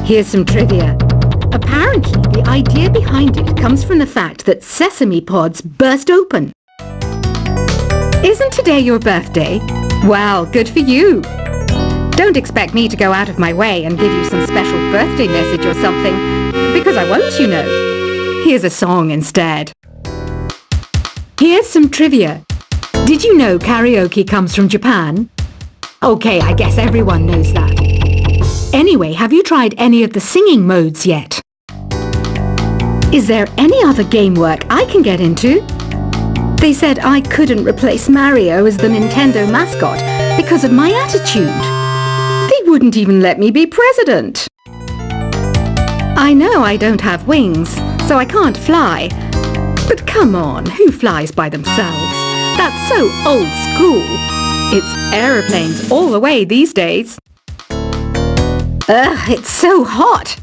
Here's some trivia. Apparently, the idea behind it comes from the fact that sesame pods burst open. Isn't today your birthday? Well, good for you. Don't expect me to go out of my way and give you some special birthday message or something, because I won't, you know. Here's a song instead. Here's some trivia. Did you know karaoke comes from Japan? Okay, I guess everyone knows that. Anyway, have you tried any of the singing modes yet? Is there any other game work I can get into? They said I couldn't replace Mario as the Nintendo mascot because of my attitude. They wouldn't even let me be president. I know I don't have wings, so I can't fly. But come on, who flies by themselves? That's so old school. It's aeroplanes all the way these days. Ugh, it's so hot.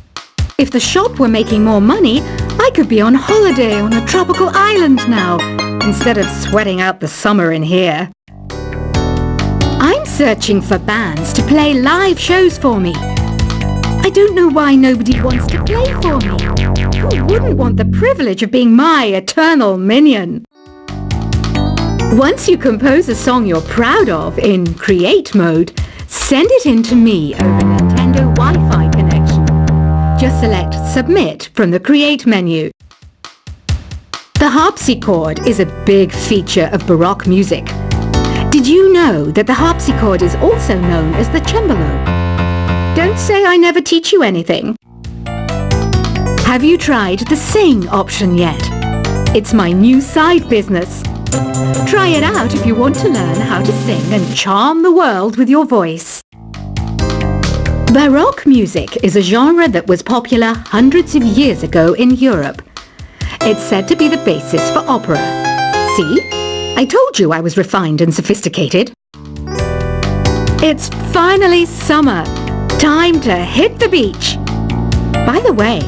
If the shop were making more money, I could be on holiday on a tropical island now, instead of sweating out the summer in here. I'm searching for bands to play live shows for me. I don't know why nobody wants to play for me. Who wouldn't want the privilege of being my eternal minion? Once you compose a song you're proud of in Create mode, send it in to me over Nintendo Wi-Fi connection. Just select Submit from the Create menu. The harpsichord is a big feature of Baroque music. Did you know that the harpsichord is also known as the cembalo? Don't say I never teach you anything. Have you tried the Sing option yet? It's my new side business. Try it out if you want to learn how to sing and charm the world with your voice. Baroque music is a genre that was popular hundreds of years ago in Europe. It's said to be the basis for opera. See? I told you I was refined and sophisticated. It's finally summer. Time to hit the beach. By the way,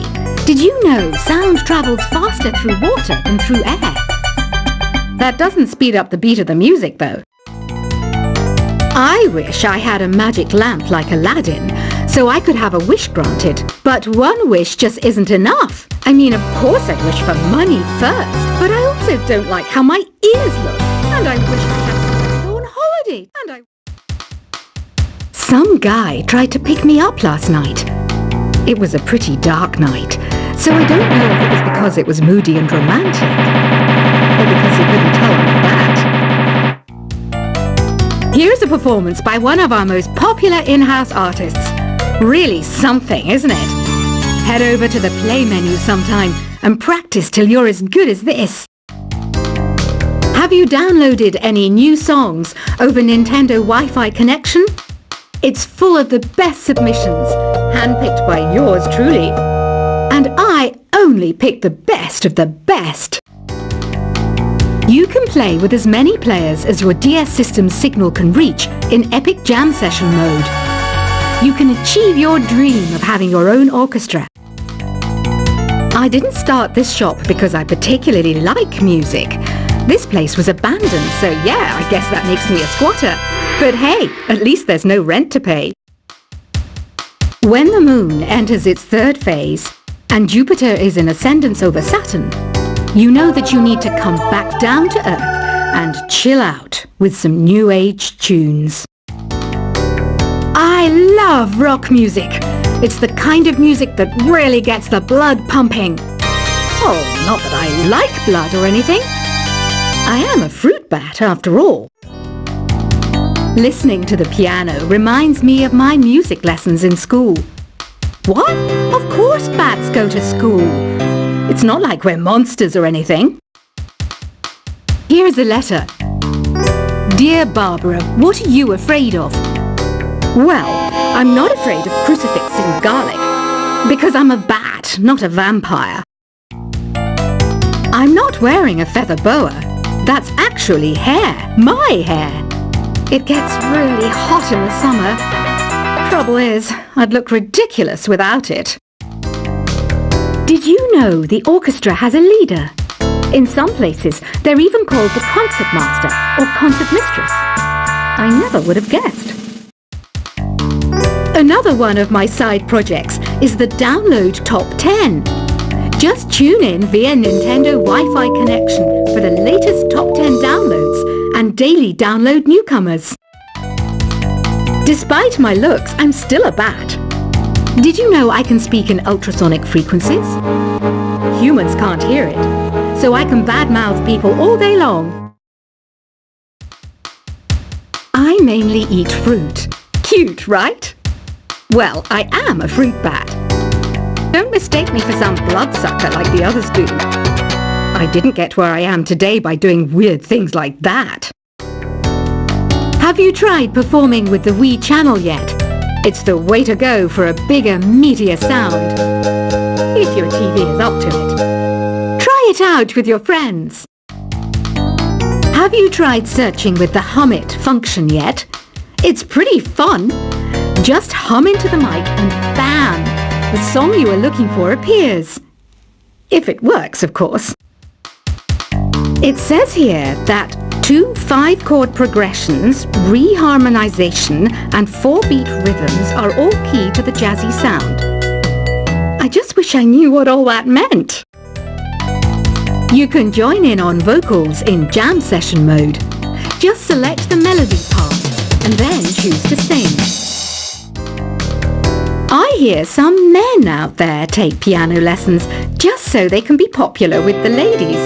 did you know sound travels faster through water than through air? That doesn't speed up the beat of the music, though. I wish I had a magic lamp like Aladdin, so I could have a wish granted. But one wish just isn't enough. I mean, of course I'd wish for money first, but I also don't like how my ears look. And I wish I had somewhere to go on holiday. Some guy tried to pick me up last night. It was a pretty dark night, so I don't know if it was because it was moody and romantic, or because he couldn't tell I'm that. Here's a performance by one of our most popular in-house artists. Really something, isn't it? Head over to the play menu sometime and practice till you're as good as this. Have you downloaded any new songs over Nintendo Wi-Fi connection? It's full of the best submissions, handpicked by yours truly. And I only pick the best of the best. You can play with as many players as your DS system's signal can reach in Epic Jam Session mode. You can achieve your dream of having your own orchestra. I didn't start this shop because I particularly like music. This place was abandoned, so yeah, I guess that makes me a squatter. But hey, at least there's no rent to pay. When the moon enters its third phase, and Jupiter is in ascendance over Saturn, you know that you need to come back down to Earth and chill out with some new age tunes. I love rock music. It's the kind of music that really gets the blood pumping. Oh, not that I like blood or anything. I am a fruit bat after all. Listening to the piano reminds me of my music lessons in school. What? Of course bats go to school. It's not like we're monsters or anything. Here's a letter. Dear Barbara, what are you afraid of? Well, I'm not afraid of crucifix and garlic, because I'm a bat, not a vampire. I'm not wearing a feather boa. That's actually hair, my hair. It gets really hot in the summer. Trouble is, I'd look ridiculous without it. Did you know the orchestra has a leader? In some places, they're even called the concert master or concert mistress. I never would have guessed. Another one of my side projects is the Download Top 10. Just tune in via Nintendo Wi-Fi connection for the latest Top 10 downloads and daily download newcomers. Despite my looks, I'm still a bat. Did you know I can speak in ultrasonic frequencies? Humans can't hear it, so I can badmouth people all day long. I mainly eat fruit. Cute, right? Well, I am a fruit bat. Don't mistake me for some bloodsucker like the others do. I didn't get where I am today by doing weird things like that. Have you tried performing with the Wii channel yet? It's the way to go for a bigger, meatier sound. If your TV is up to it. Try it out with your friends. Have you tried searching with the Hum It function yet? It's pretty fun. Just hum into the mic and bam! The song you are looking for appears. If it works, of course. It says here that 2 5-chord progressions, reharmonization and 4-beat rhythms are all key to the jazzy sound. I just wish I knew what all that meant. You can join in on vocals in jam session mode. Just select the melody part and then choose to sing. I hear some men out there take piano lessons just so they can be popular with the ladies.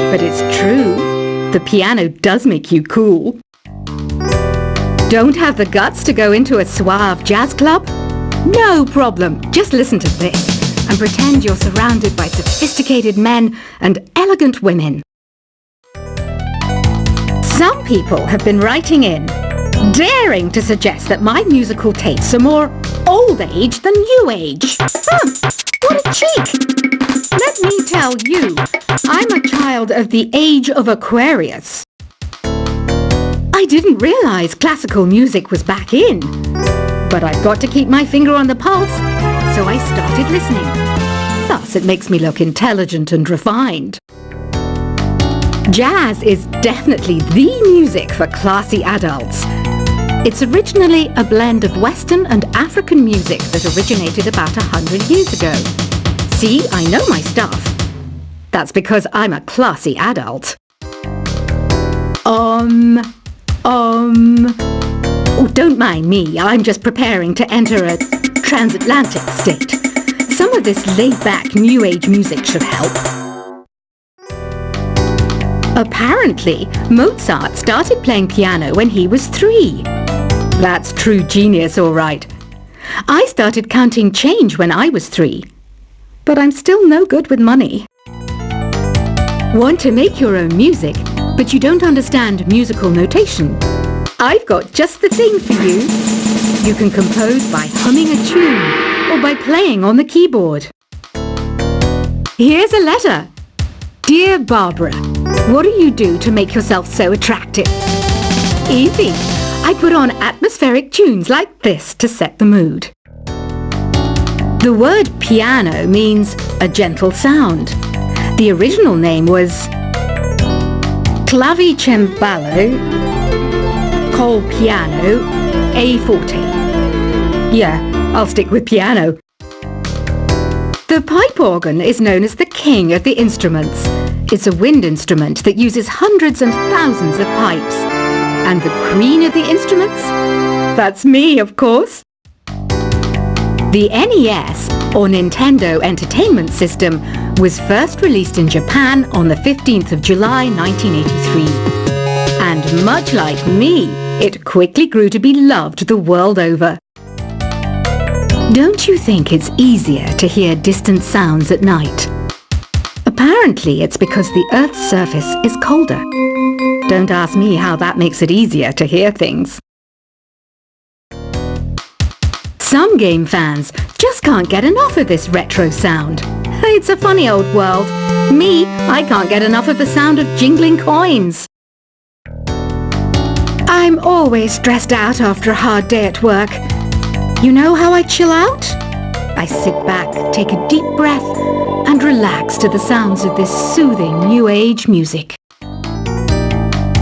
But it's true, the piano does make you cool. Don't have the guts to go into a suave jazz club? No problem, just listen to this and pretend you're surrounded by sophisticated men and elegant women. Some people have been writing in, daring to suggest that my musical tastes are more old age than new age. What a cheek! Let me tell you, I'm a child of the age of Aquarius. I didn't realize classical music was back in, but I've got to keep my finger on the pulse, so I started listening. Thus, it makes me look intelligent and refined. Jazz is definitely the music for classy adults. It's originally a blend of Western and African music that originated about 100 years ago. See, I know my stuff. That's because I'm a classy adult. Oh, don't mind me. I'm just preparing to enter a transatlantic state. Some of this laid-back New Age music should help. Apparently, Mozart started playing piano when he was 3. That's true genius, all right. I started counting change when I was 3. But I'm still no good with money. Want to make your own music, but you don't understand musical notation? I've got just the thing for you. You can compose by humming a tune or by playing on the keyboard. Here's a letter. Dear Barbara, what do you do to make yourself so attractive? Easy. I put on atmospheric tunes like this to set the mood. The word piano means a gentle sound. The original name was clavicembalo col piano a forte. Yeah, I'll stick with piano. The pipe organ is known as the king of the instruments. It's a wind instrument that uses hundreds and thousands of pipes. And the queen of the instruments? That's me, of course. The NES, or Nintendo Entertainment System, was first released in Japan on the 15th of July 1983. And much like me, it quickly grew to be loved the world over. Don't you think it's easier to hear distant sounds at night? Apparently it's because the Earth's surface is colder. Don't ask me how that makes it easier to hear things. Some game fans just can't get enough of this retro sound. It's a funny old world. Me, I can't get enough of the sound of jingling coins. I'm always stressed out after a hard day at work. You know how I chill out? I sit back, take a deep breath, and relax to the sounds of this soothing new age music.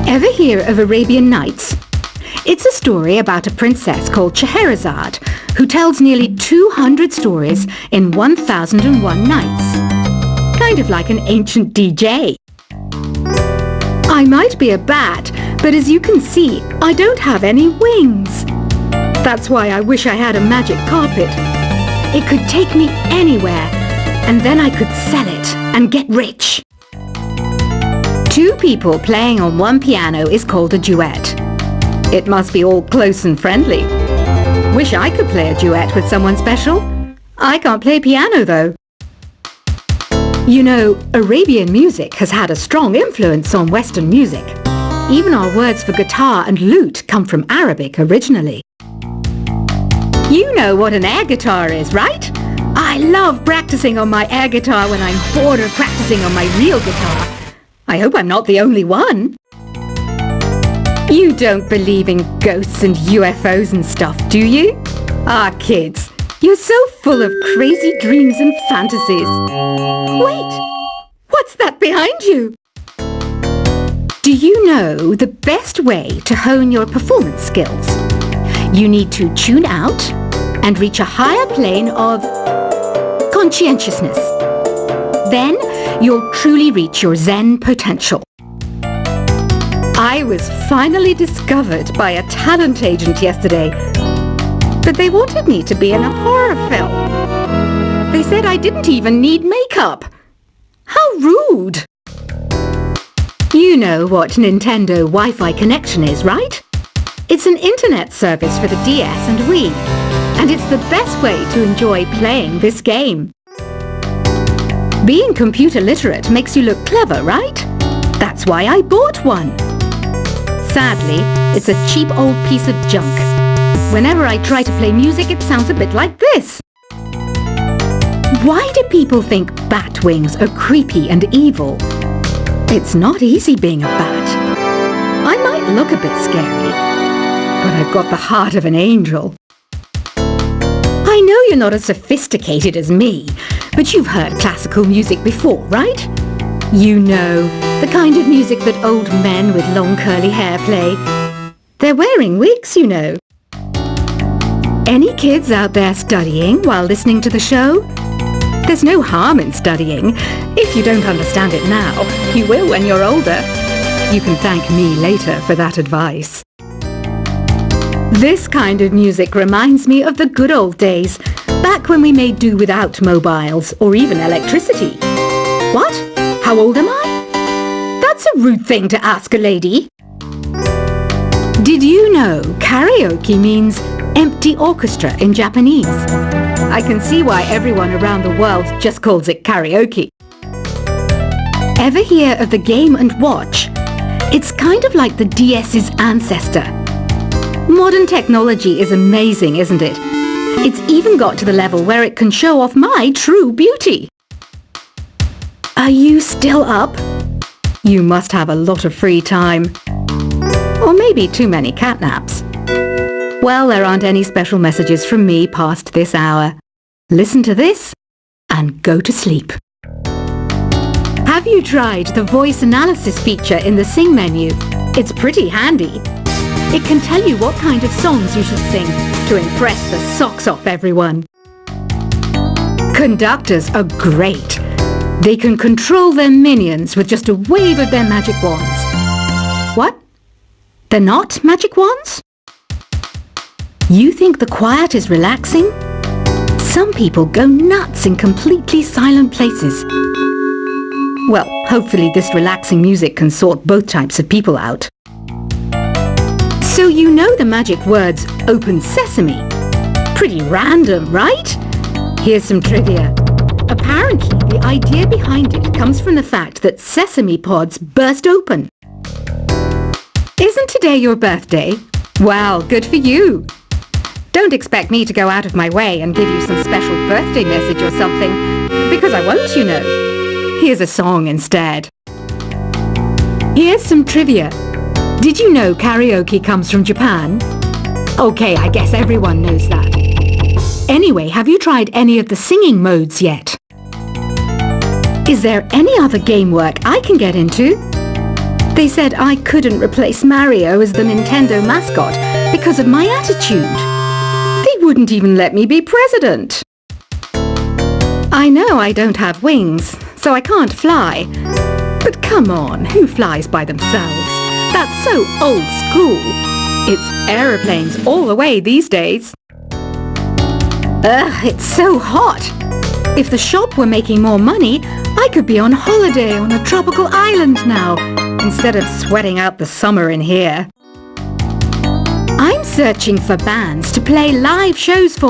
Ever hear of Arabian Nights? It's a story about a princess called Scheherazade, who tells nearly 200 stories in 1001 nights. Kind of like an ancient DJ. I might be a bat, but as you can see, I don't have any wings. That's why I wish I had a magic carpet. It could take me anywhere, and then I could sell it and get rich. Two people playing on one piano is called a duet. It must be all close and friendly. Wish I could play a duet with someone special. I can't play piano though. You know, Arabian music has had a strong influence on Western music. Even our words for guitar and lute come from Arabic originally. You know what an air guitar is, right? I love practicing on my air guitar when I'm bored of practicing on my real guitar. I hope I'm not the only one. You don't believe in ghosts and UFOs and stuff, do you? Ah, kids, you're so full of crazy dreams and fantasies. Wait, what's that behind you? Do you know the best way to hone your performance skills? You need to tune out and reach a higher plane of conscientiousness. Then you'll truly reach your Zen potential. I was finally discovered by a talent agent yesterday, but they wanted me to be in a horror film. They said I didn't even need makeup. How rude! You know what Nintendo Wi-Fi connection is, right? It's an internet service for the DS and Wii, and it's the best way to enjoy playing this game. Being computer literate makes you look clever, right? That's why I bought one. Sadly, it's a cheap old piece of junk. Whenever I try to play music, it sounds a bit like this. Why do people think bat wings are creepy and evil? It's not easy being a bat. I might look a bit scary, but I've got the heart of an angel. I know you're not as sophisticated as me, but you've heard classical music before, right? You know, the kind of music that old men with long curly hair play. They're wearing wigs, you know. Any kids out there studying while listening to the show? There's no harm in studying. If you don't understand it now, you will when you're older. You can thank me later for that advice. This kind of music reminds me of the good old days, back when we made do without mobiles or even electricity. What? How old am I? That's a rude thing to ask a lady. Did you know karaoke means empty orchestra in Japanese? I can see why everyone around the world just calls it karaoke. Ever hear of the Game & Watch? It's kind of like the DS's ancestor. Modern technology is amazing, isn't it? It's even got to the level where it can show off my true beauty. Are you still up? You must have a lot of free time. Or maybe too many catnaps. Well, there aren't any special messages from me past this hour. Listen to this and go to sleep. Have you tried the voice analysis feature in the Sing menu? It's pretty handy. It can tell you what kind of songs you should sing to impress the socks off everyone. Conductors are great. They can control their minions with just a wave of their magic wands. What? They're not magic wands? You think the quiet is relaxing? Some people go nuts in completely silent places. Well, hopefully this relaxing music can sort both types of people out. So you know the magic words "Open Sesame." Pretty random, right? Here's some trivia. Apparently, the idea behind it comes from the fact that sesame pods burst open. Isn't today your birthday? Well, good for you. Don't expect me to go out of my way and give you some special birthday message or something, because I won't, you know. Here's a song instead. Here's some trivia. Did you know karaoke comes from Japan? Okay, I guess everyone knows that. Anyway, have you tried any of the singing modes yet? Is there any other game work I can get into? They said I couldn't replace Mario as the Nintendo mascot because of my attitude. They wouldn't even let me be president. I know I don't have wings, so I can't fly. But come on, who flies by themselves? That's so old school. It's aeroplanes all the way these days. Ugh, it's so hot. If the shop were making more money, I could be on holiday on a tropical island now, instead of sweating out the summer in here. I'm searching for bands to play live shows for